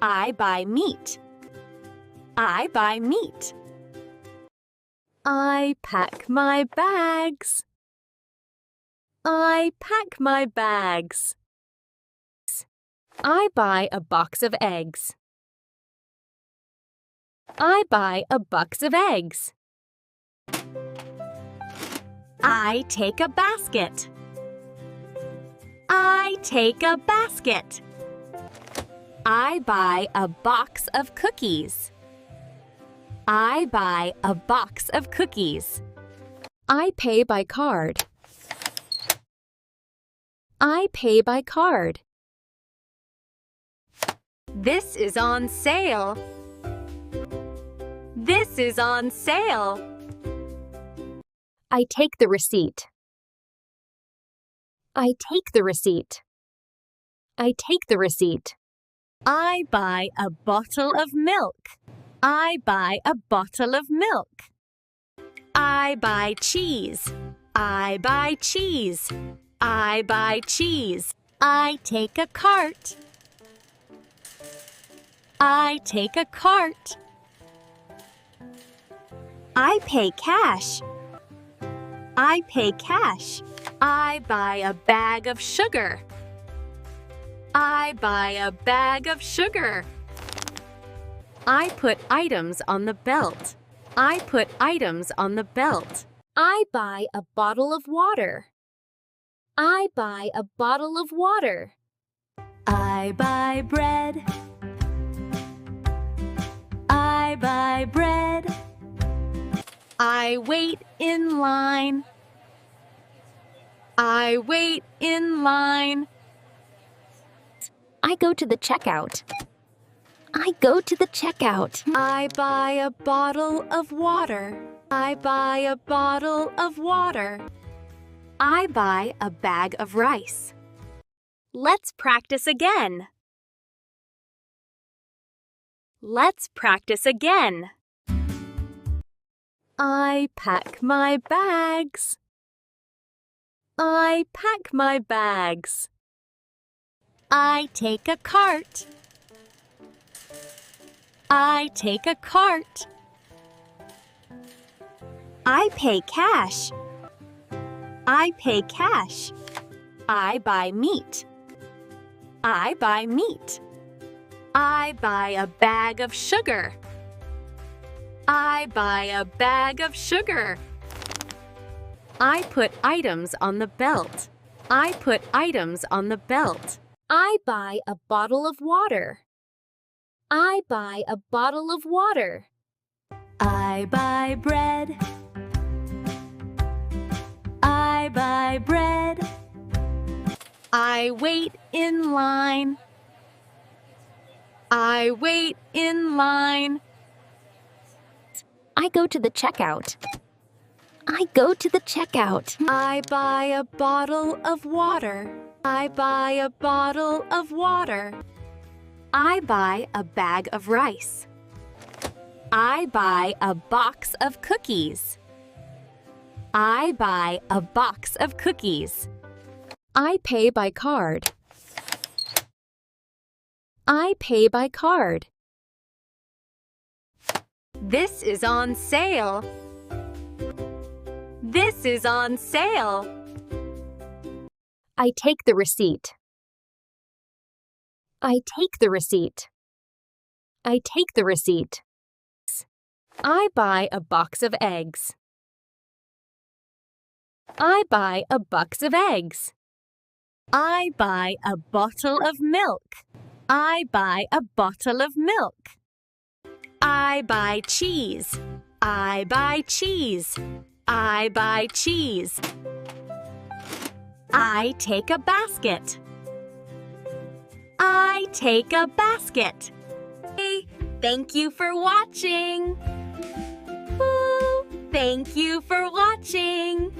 I buy meat. I buy meat. I pack my bags. I pack my bags. I buy a box of eggs. I buy a box of eggs. I take a basket. I take a basket. I buy a box of cookies. I buy a box of cookies. I pay by card. I pay by card. This is on sale. This is on sale. I take the receipt. I take the receipt. I take the receipt. I buy a bottle of milk. I buy a bottle of milk. I buy cheese. I buy cheese. I buy cheese. I take a cart. I take a cart. I pay cash. I pay cash. I buy a bag of sugar. I buy a bag of sugar. I put items on the belt. I put items on the belt. I buy a bottle of water. I buy a bottle of water. I buy bread. I buy bread. I wait in line. I wait in line. I go to the checkout. I go to the checkout. I buy a bottle of water. I buy a bottle of water. I buy a bag of rice. Let's practice again. Let's practice again. I pack my bags. I pack my bags. I take a cart. I take a cart. I pay cash. I pay cash. I buy meat. I buy meat. I buy a bag of sugar. I buy a bag of sugar. I put items on the belt. I put items on the belt. I buy a bottle of water. I buy a bottle of water. I buy bread. I buy bread. I wait in line. I wait in line. I go to the checkout. I go to the checkout. I buy a bottle of water. I buy a bottle of water. I buy a bag of rice. I buy a box of cookies. I buy a box of cookies. I pay by card. I pay by card. This is on sale. This is on sale. I take the receipt. I take the receipt. I take the receipt. I buy a box of eggs. I buy a box of eggs. I buy a bottle of milk. I buy a bottle of milk. I buy cheese. I buy cheese. I buy cheese. I take a basket. I take a basket. Hey, thank you for watching. Woo, thank you for watching.